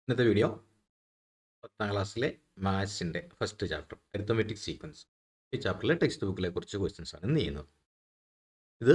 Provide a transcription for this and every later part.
ഇന്നത്തെ വീഡിയോ 10ാം ക്ലാസ്സിലെ മാത്സിൻ്റെ first chapter arithmetic sequence ഈ ചാപ്റ്ററിലെ ടെക്സ്റ്റ് ബുക്കിലെ കുറച്ച് ക്വസ്റ്റ്യൻസ് ആണ് ഇന്ന് ചെയ്യുന്നത്. ഇത്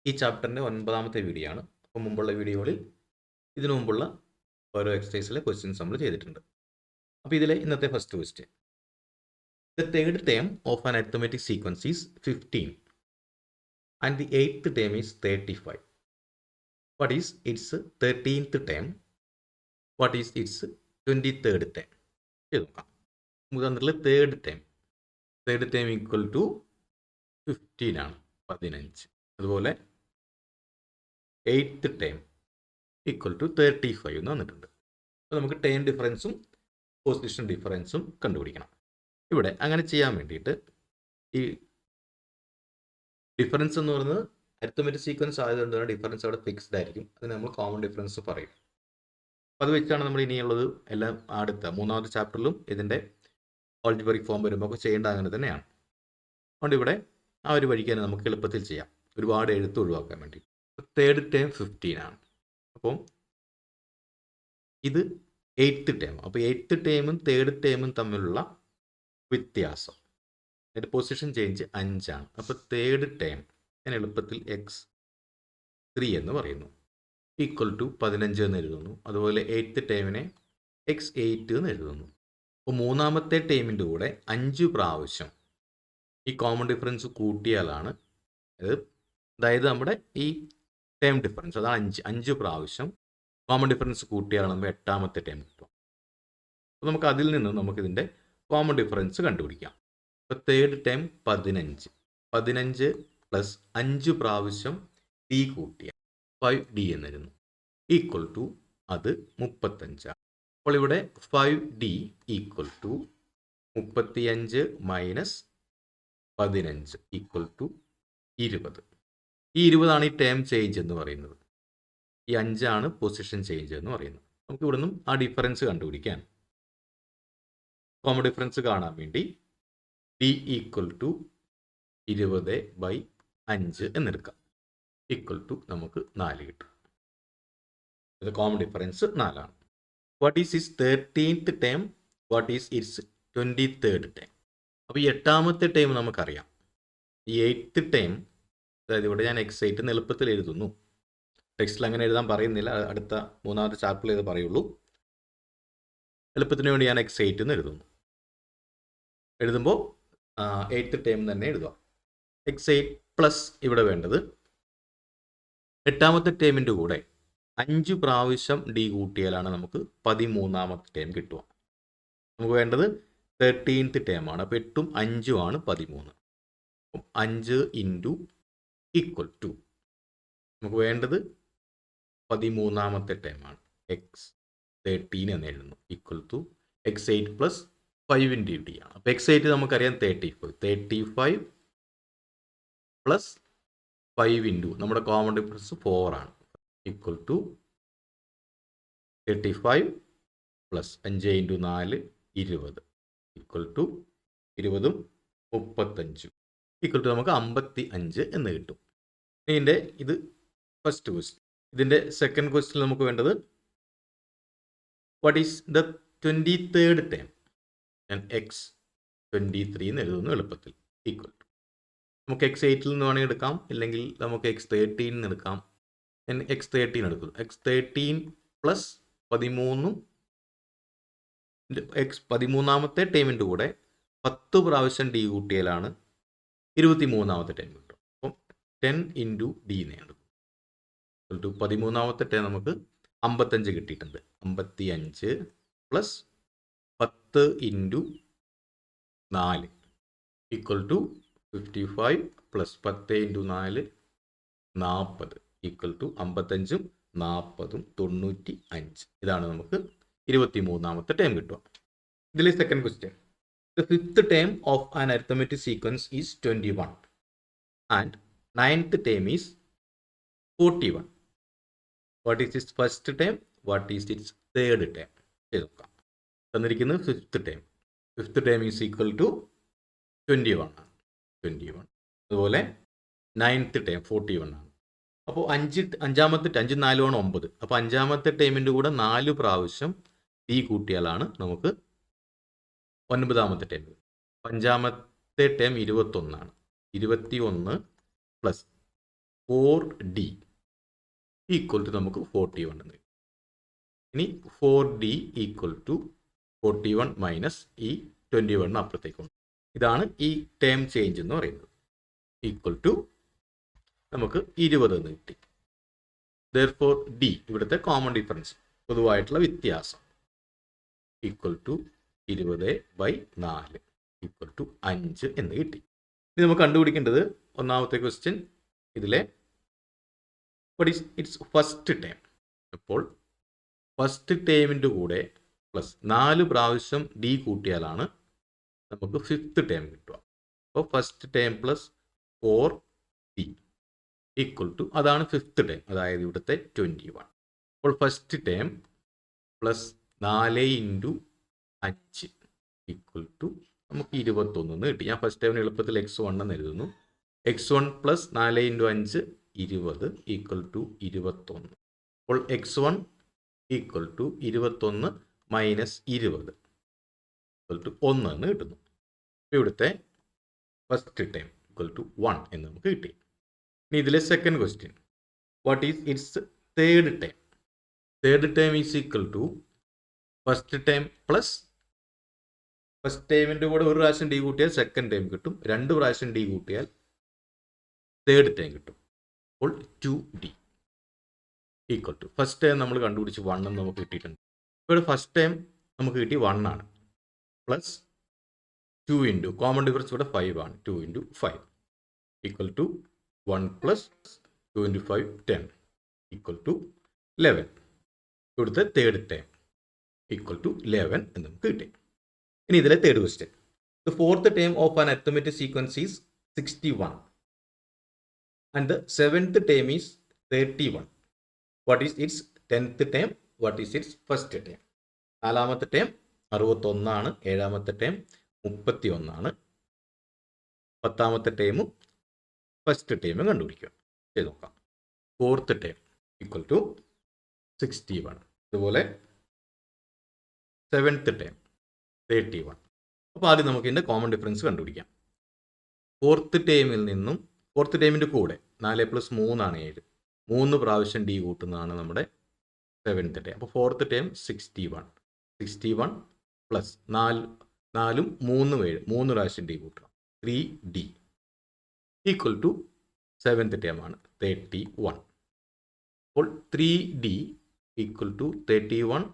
ഈ ചാപ്റ്ററിൻ്റെ 9ാമത്തെ വീഡിയോ ആണ്. അപ്പം മുമ്പുള്ള വീഡിയോകളിൽ ഇതിനു മുമ്പുള്ള ഓരോ എക്സസൈസിലെ ക്വസ്റ്റ്യൻസ് നമ്മൾ ചെയ്തിട്ടുണ്ട്. അപ്പോൾ ഇതിലെ ഇന്നത്തെ first question, the third term of an arithmetic sequence is 15 and the 8th term is 35. What is it's 13th term? What is it's 23rd time? ചെയ്ത് നോക്കാം. ഉദാഹരണത്തിൽ തേർഡ് ടൈം ഈക്വൽ ടു 15 ആണ്, 15. അതുപോലെ 8th ടൈം ഈക്വൽ ടു 35 എന്ന് വന്നിട്ടുണ്ട്. അപ്പോൾ നമുക്ക് time ഡിഫറൻസും position ഡിഫറൻസും കണ്ടുപിടിക്കണം. ഇവിടെ അങ്ങനെ ചെയ്യാൻ വേണ്ടിയിട്ട് ഈ ഡിഫറൻസ് എന്ന് പറയുന്നത് അരിത്തമെറ്റിക് സീക്വൻസ് ആയതുകൊണ്ട് തന്നെ ഡിഫറൻസ് അവിടെ ഫിക്സ്ഡ് ആയിരിക്കും. അതിന് നമ്മൾ കോമൺ ഡിഫറൻസ് പറയും. അത് വെച്ചാണ് നമ്മൾ ഇനിയുള്ളത് എല്ലാം അടുത്ത 3ാമത്തെ ചാപ്റ്ററിലും ഇതിൻ്റെ ഓൾജിബ്രിക് ഫോം വരുമ്പോൾ ഒക്കെ ചെയ്യേണ്ട അങ്ങനെ തന്നെയാണ്. അതുകൊണ്ട് ഇവിടെ ആ ഒരു വഴിക്ക് തന്നെ നമുക്ക് എളുപ്പത്തിൽ ചെയ്യാം, ഒരുപാട് എഴുത്ത് ഒഴിവാക്കാൻ വേണ്ടി. തേർഡ് ടേം 15 ആണ്. അപ്പം ഇത് 8th ടേം. അപ്പോൾ 8th ടേമും തേർഡ് ടേമും തമ്മിലുള്ള വ്യത്യാസം, അതിൻ്റെ പൊസിഷൻ ചേഞ്ച് 5 ആണ്. അപ്പോൾ തേർഡ് ടേം ഞാൻ എളുപ്പത്തിൽ x3 എന്ന് പറയുന്നു, ഈക്വൽ ടു 15 എന്ന് എഴുതുന്നു. അതുപോലെ 8th ടേമിനെ x8 എന്ന് എഴുതുന്നു. അപ്പോൾ 3ാമത്തെ ടേമിൻ്റെ കൂടെ 5 പ്രാവശ്യം ഈ കോമൺ ഡിഫറൻസ് കൂട്ടിയാലാണ് അതായത് നമ്മുടെ ഈ ടേം ഡിഫറൻസ് അതാണ് 5 പ്രാവശ്യം കോമൺ ഡിഫറൻസ് കൂട്ടിയാലാണ് നമ്മൾ 8ാമത്തെ ടേം കിട്ടും. അപ്പോൾ നമുക്ക് അതിൽ നിന്ന് നമുക്കിതിൻ്റെ കോമൺ ഡിഫറൻസ് കണ്ടുപിടിക്കാം. അപ്പോൾ തേർഡ് ടേം 15 പ്ലസ് 5 പ്രാവശ്യം ഡി കൂട്ടിയ 5d എന്നിരുന്നു, ഈക്വൽ ടു അത് 35. അപ്പോൾ ഇവിടെ 5d equal to 35 minus 15 equal to 20. ഈ 20 ഈ ടേം ചേഞ്ച് എന്ന് പറയുന്നത്. ഈ 5 ആണ് പൊസിഷൻ ചേഞ്ച് എന്ന് പറയുന്നത്. നമുക്ക് ഇവിടെ നിന്നും ആ ഡിഫറൻസ് കണ്ടുപിടിക്കാൻ കോമൺ ഡിഫറൻസ് കാണാൻ വേണ്ടി d ഈക്വൽ ടു 20/5 എന്നെടുക്കാം, ഈക്വൽ ടു നമുക്ക് 4 കിട്ടും. ഇത് കോമൺ ഡിഫറൻസ് 4 ആണ്. What is it's 13th term? What is it's 23rd term? അപ്പോൾ ഈ 8ാമത്തെ ടേം നമുക്കറിയാം. ഈ 8th ടേം, അതായത് ഇവിടെ ഞാൻ x8 എന്ന് എളുപ്പത്തിൽ എഴുതുന്നു. ടെക്സ്റ്റിൽ അങ്ങനെ എഴുതാൻ പറയുന്നില്ല, അടുത്ത 3ാമത്തെ ചാപ്റ്ററിൽ ഇത് പറയുള്ളൂ. എളുപ്പത്തിന് വേണ്ടി ഞാൻ x8 എന്ന് എഴുതുന്നു. എഴുതുമ്പോൾ 8th ടേം തന്നെ എഴുതുക. x8 പ്ലസ് ഇവിടെ വേണ്ടത് 8ാമത്തെ ടേമിൻ്റെ കൂടെ 5 പ്രാവശ്യം ഡി കൂട്ടിയാലാണ് നമുക്ക് 13ാമത്തെ ടേം കിട്ടുക. നമുക്ക് വേണ്ടത് 13th ടേം ആണ്. അപ്പോൾ 8ഉം 5ഉം ആണ് 13. 5 ഇൻറ്റു ഈക്വൽ ടു നമുക്ക് വേണ്ടത് 13ാമത്തെ ടേം ആണ്, x13 എന്ന് എഴുതുന്നു, equal to x8 plus 5 into d ആണ്. അപ്പോൾ x8 നമുക്കറിയാം 35 പ്ലസ് 5 ഇൻറ്റു നമ്മുടെ കോമൺ ഡിഫറൻസ് 4 ആണ്, equal to 35 plus 5 into 4 20, equal to 20ഉം 35 ഈക്വൽ ടു നമുക്ക് 55 എന്ന് കിട്ടും. ഇതിൻ്റെ ഇത് ഫസ്റ്റ് ക്വസ്റ്റ്യൻ. ഇതിൻ്റെ സെക്കൻഡ് ക്വസ്റ്റ്യൻ നമുക്ക് വേണ്ടത് what is the 23rd term? ഞാൻ x23 എന്ന് എഴുതുന്നു എളുപ്പത്തിൽ, ഈക്വൽ ടു നമുക്ക് x8 നിന്ന് വേണമെങ്കിൽ എടുക്കാം, ഇല്ലെങ്കിൽ നമുക്ക് x13 എന്ന് എടുക്കാം. ഞാൻ x13 എടുക്കുന്നു. x13 പ്ലസ് 13ഉം 13ാമത്തെ ടേമിൻ്റെ കൂടെ 10 പ്രാവശ്യം ഡി കൂട്ടിയാലാണ് 23ാമത്തെ ടേം കിട്ടും. അപ്പം 10 ഇൻറ്റു ഡി എന്ന് എടുക്കും, 13ാമത്തെ ടേം നമുക്ക് 55 കിട്ടിയിട്ടുണ്ട്. 55 plus 10 into 4 equal to 55 plus 10 into 4 40, equal to 55ഉം 40ഉം 95. ഇതാണ് നമുക്ക് 23ാമത്തെ ടേം കിട്ടുക. ഇതിലെ second question, the 5th term of an arithmetic sequence is 21 and 9th term is 41. What is its first term? What is its third term? ചെയ്ത് നോക്കാം. തന്നിരിക്കുന്നത് 5th term. 5th term is equal to 21 ആണ്, 21. അതുപോലെ 9th term 41 ആണ്. അപ്പോൾ അഞ്ചാമത്തെ 5 4 ആണ് 9. അപ്പോൾ അഞ്ചാമത്തെ ടേമിൻ്റെ കൂടെ 4 പ്രാവശ്യം ഡി കൂട്ടിയാലാണ് നമുക്ക് 9ാമത്തെ ടേം. അഞ്ചാമത്തെ ടേം 21 ആണ്. 21 പ്ലസ് 4D ഈക്വൽ ടു നമുക്ക് 41 എന്ന്. ഇനി 4D ഈക്വൽ ടു 41 മൈനസ് ഈ 21 അപ്പുറത്തേക്കുണ്ട്. ഇതാണ് ഈ ടേം ചേഞ്ച് എന്ന് പറയുന്നത്. ഈക്വൽ ടു നമുക്ക് 20 എന്ന് കിട്ടി. ദെർഫോർ ഡി ഇവിടുത്തെ കോമൺ ഡിഫറൻസ്, പൊതുവായിട്ടുള്ള വ്യത്യാസം, ഈക്വൽ ടു 20/4 ഈക്വൽ ടു 5 എന്ന് കിട്ടി. ഇനി നമുക്ക് കണ്ടുപിടിക്കേണ്ടത് ഒന്നാമത്തെ ക്വസ്റ്റ്യൻ ഇതിലെ ഇറ്റ്സ് ഫസ്റ്റ് ടേം. അപ്പോൾ ഫസ്റ്റ് ടേമിൻ്റെ കൂടെ പ്ലസ് 4 പ്രാവശ്യം ഡി കൂട്ടിയാലാണ് നമുക്ക് ഫിഫ്ത്ത് ടേം കിട്ടുക. അപ്പോൾ first term plus 4D equal to അതാണ് ഫിഫ്ത്ത് ടേം, അതായത് ഇവിടുത്തെ 21. അപ്പോൾ first term plus 4 × 5 equal to നമുക്ക് 21 എന്ന് കിട്ടി. ഞാൻ ഫസ്റ്റ് ടൈമിന് എളുപ്പത്തിൽ x1 എന്ന് എഴുതുന്നു. x1 plus 4 × 5 20 equal to 21. അപ്പോൾ x1 equal to 21 minus 20 equal to 1 എന്ന് കിട്ടുന്നു. അപ്പോൾ ഇവിടുത്തെ ഫസ്റ്റ് ടൈം ഈക്വൽ ടു 1 എന്ന് നമുക്ക് കിട്ടി. ഇനി ഇതിലെ second question, what is its third time? Third time is equal to first time plus first ടൈമിൻ്റെ കൂടെ ഒരു പ്രാവശ്യം ഡി കൂട്ടിയാൽ സെക്കൻഡ് ടൈം കിട്ടും, 2 പ്രാവശ്യം ഡി കൂട്ടിയാൽ തേർഡ് ടൈം കിട്ടും. അപ്പോൾ 2D equal to first time നമ്മൾ കണ്ടുപിടിച്ച് 1 എന്ന് നമുക്ക് കിട്ടിയിട്ടുണ്ട്. ഇപ്പോൾ ഫസ്റ്റ് ടൈം നമുക്ക് കിട്ടി 1 ആണ്, പ്ലസ് 2 ഇൻറ്റു കോമൺ ഡിഫറൻസ് ഇവിടെ 5 ആണ്, 2 × 5 equal to 1 plus 2 × 5 10 equal to 11. ഇവിടുത്തെ തേർഡ് ടൈം ഈക്വൽ ടു 11 എന്ന് നമുക്ക് കിട്ടി. ഇനി ഇതിലെ third question, the fourth time of an arithmetic sequence is 61 and the seventh time is 31. What is its 10th time? What is its first time? നാലാമത്തെ time 61 ആണ്, ഏഴാമത്തെ time 31 ആണ്, 10ാമത്തെ ടൈമും ഫസ്റ്റ് ടൈമും കണ്ടുപിടിക്കുക. ചെയ്ത് നോക്കാം. ഫോർത്ത് ടൈം ഈക്വൽ ടു 61, അതുപോലെ സെവൻത്ത് ടൈം 31. അപ്പോൾ ആദ്യം നമുക്ക് ഇതിൻ്റെ കോമൺ ഡിഫറൻസ് കണ്ടുപിടിക്കാം. ഫോർത്ത് ടൈമിൻ്റെ കൂടെ 4 + 3 ആണ് 7, 3 പ്രാവശ്യം ഡി കൂട്ടുന്നതാണ് നമ്മുടെ സെവൻത്ത് ടൈം. അപ്പോൾ ഫോർത്ത് ടൈം 61 പ്ലസ് 4ഉം 3ഉം 7, 3 പ്രാവശ്യം ഡി കൂട്ടണം, 3D equal to seventh time ആണ് 31. അപ്പോൾ 3D ഈക്വൽ ടു 31,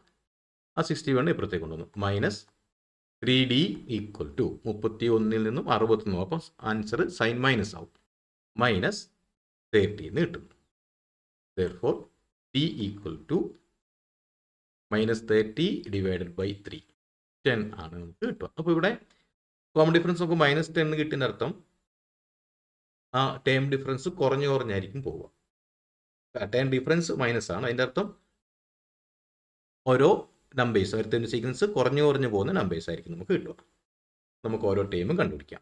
ആ 61 ഇപ്പുറത്തേക്ക് കൊണ്ടുവന്നു, മൈനസ് 3D ഈക്വൽ ടു 31 നിന്നും 61, അപ്പം ആൻസർ സൈൻ മൈനസ് ആവും, മൈനസ് 30 എന്ന് കിട്ടും. Therefore D ഈക്വൽ ടു -30 / 3 10 ആണ് നമുക്ക് കിട്ടുക. അപ്പോൾ ഇവിടെ കോമൺ ഡിഫറൻസ് നമുക്ക് -10 കിട്ടിയ അർത്ഥം ആ ടേം ഡിഫറൻസ് കുറഞ്ഞായിരിക്കും പോവുക. ടേം ഡിഫറൻസ് മൈനസ് ആണ്, അതിൻ്റെ അർത്ഥം ഓരോ നമ്പേഴ്സ് വരുത്തുന്ന സീക്വൻസ് കുറഞ്ഞു പോകുന്ന നമ്പേഴ്സ് ആയിരിക്കും നമുക്ക് കിട്ടുക. നമുക്ക് ഓരോ ടൈമും കണ്ടുപിടിക്കാം.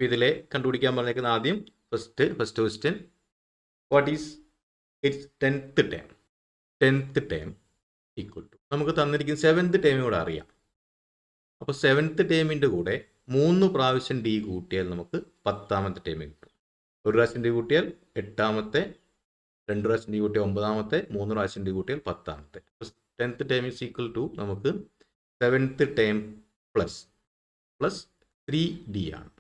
ഇതിലെ കണ്ടുപിടിക്കാൻ പറഞ്ഞേക്കുന്ന ആദ്യം first question, what is its 10th term? 10th term equal to നമുക്ക് തന്നിരിക്കുന്ന 7th ടൈം കൂടെ അറിയാം. അപ്പോൾ 7th ടൈമിൻ്റെ കൂടെ 3 പ്രാവശ്യം ഡി കൂട്ടിയാൽ നമുക്ക് 10ാമത്തെ ടൈം കിട്ടും. ഒരു പ്രാവശ്യം ഡി കൂട്ടിയാൽ 8ാമത്തെ, 2 പ്രാവശ്യം ഡി കൂട്ടിയാൽ 9ാമത്തെ, 3 പ്രാവശ്യം ഡി കൂട്ടിയാൽ 10ാമത്തെ. 10th term is equal to നമുക്ക് 7th ടൈം പ്ലസ് 3D ആണ്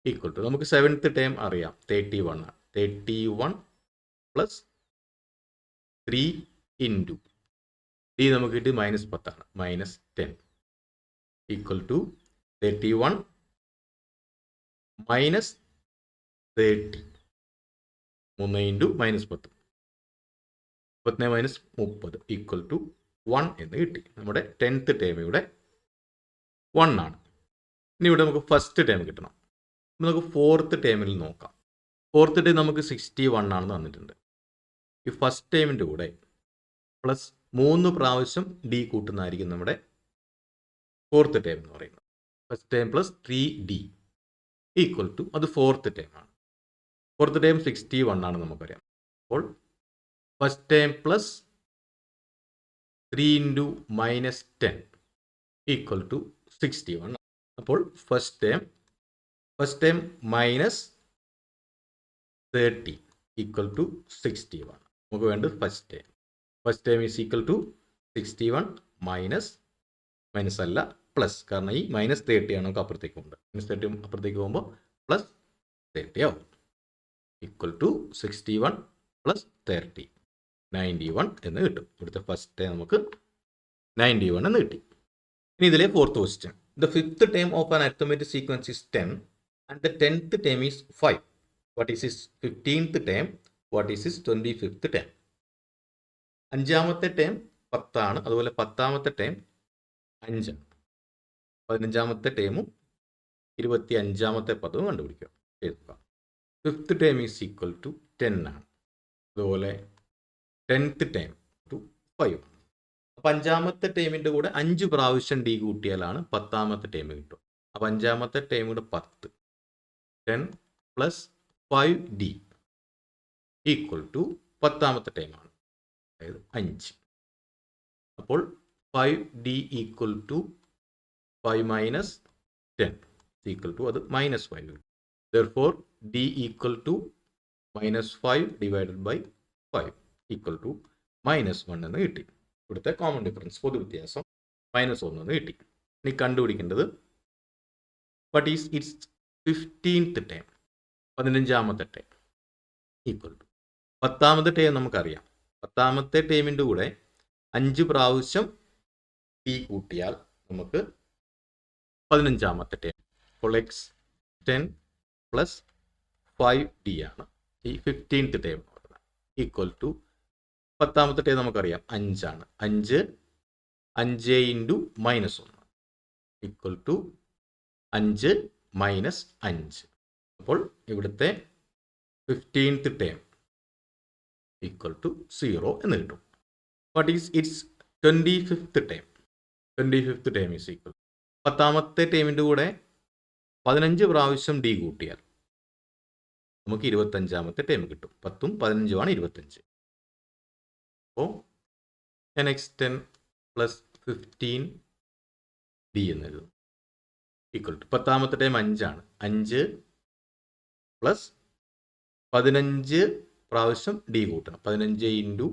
ഈക്വൽ ടു നമുക്ക് 7th ടൈം അറിയാം 31 ആണ്, 31 പ്ലസ് 3 ഇൻറ്റു ഡി നമുക്ക് കിട്ടി -10 ആണ്, -10 equal to 31 minus 30, 3 into -10, 30 - 30 equal to 1 എന്ന് കിട്ടി. നമ്മുടെ 10th ടൈം ഇവിടെ 1 ആണ്. ഇനി ഇവിടെ നമുക്ക് ഫസ്റ്റ് ടൈം കിട്ടണം. നമുക്ക് ഫോർത്ത് ടൈമിൽ നോക്കാം. ഫോർത്ത് ടൈം നമുക്ക് 61 ആണെന്ന് തന്നിട്ടുണ്ട്. ഈ ഫസ്റ്റ് ടൈമിൻ്റെ കൂടെ പ്ലസ് 3 പ്രാവശ്യം ഡി കൂട്ടുന്നതായിരിക്കും നമ്മുടെ ഫോർത്ത് ടൈം എന്ന് പറയുന്നത്. First time plus 3D equal to അത് ഫോർത്ത് ടൈം ആണ്. ഫോർത്ത് ടേം 61 ആണ് നമുക്കറിയാം. അപ്പോൾ first term plus 3 into minus 10 equal to 61. അപ്പോൾ first term minus 30 equal to 61. നമുക്ക് വേണ്ടത് first term is equal to 61 minus അല്ല പ്ലസ്, കാരണം ഈ മൈനസ് 30 ആണ് നമുക്ക് അപ്പുറത്തേക്ക് പോകുന്നത്. മൈനസ് 30 അപ്പുറത്തേക്ക് പോകുമ്പോൾ പ്ലസ് 30 ആവും. ഈക്വൽ ടു 61 പ്ലസ് 30 91 എന്ന് കിട്ടും. ഇവിടുത്തെ ഫസ്റ്റ് ടൈം നമുക്ക് 91 എന്ന് കിട്ടി. ഇനി ഇതിലെ fourth question. The fifth time of an arithmetic sequence is 10 and the 10th term is 5. What is is 15th time? What is is 25th time? അഞ്ചാമത്തെ ടൈം 10 ആണ്, അതുപോലെ 10ാമത്തെ ടൈം 5 ആണ്. 15ാമത്തെ ടൈമും 25ാമത്തെ പദവും കണ്ടുപിടിക്കുക. എഴുതുക. Fifth term is equal to 10 ആണ്, അതുപോലെ 10th ടൈം ടു 5. അപ്പം അഞ്ചാമത്തെ ടൈമിൻ്റെ കൂടെ 5 പ്രാവശ്യം ഡി കൂട്ടിയാലാണ് 10ാമത്തെ ടൈം കിട്ടും. അപ്പം അഞ്ചാമത്തെ ടൈം കൂടെ 10, 10 പ്ലസ് 5D ഈക്വൽ ടു 10ാമത്തെ ടൈമാണ്, അതായത് 5. അപ്പോൾ 5D equal to 5 minus 10 equal to അത് -5. Therefore D equal to -5 divided by 5 equal to -1 എന്ന് കിട്ടി. ഇവിടുത്തെ കോമൺ ഡിഫറൻസ്, പൊതു വ്യത്യാസം -1 എന്ന് കിട്ടി. ഇനി കണ്ടുപിടിക്കേണ്ടത് what is its 15th time, 15ാമത്തെ ടൈം ഈക്വൽ ടു 10ാമത്തെ ടൈം നമുക്കറിയാം. 10ാമത്തെ ടൈമിൻ്റെ കൂടെ 5 പ്രാവശ്യം ടി കൂട്ടിയാൽ നമുക്ക് 15ാമത്തെ ടൈം. അപ്പോൾ x10 പ്ലസ് 5D ആണ് ഈ 15th ടൈം എന്ന് പറയുന്നത്. ഈക്വൽ ടു 10ാമത്തെ ടൈം നമുക്കറിയാം 5 ആണ്. 5 ഇൻറ്റു -1 ഈക്വൽ ടു 5 മൈനസ് 5. അപ്പോൾ ഇവിടുത്തെ 15th ടൈം ഈക്വൽ ടു 0 എന്ന് കിട്ടും. What is its 25th time? 25th time is equal 10ാമത്തെ ടൈമിൻ്റെ കൂടെ 15 പ്രാവശ്യം ഡി കൂട്ടിയാൽ നമുക്ക് 25ാമത്തെ ടൈം കിട്ടും. 10ഉം 15ഉം ആണ് 25. അപ്പോൾ x10 പ്ലസ് 15D എന്ന് എഴുതും. ഈക്വൽ ടു 10ാമത്തെ ടൈം 5 ആണ്. 5 പ്ലസ് 15 പ്രാവശ്യം ഡി കൂട്ടണം. 15 into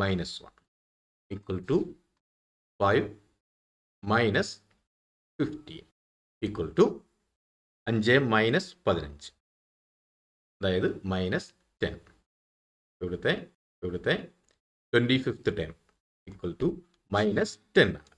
-1 equal to 5 minus 15 equal to 5 minus 15, അതായത് -10. ഇവിടുത്തെ 25th ടൈം ഈക്വൽ ടു -10 ആണ്.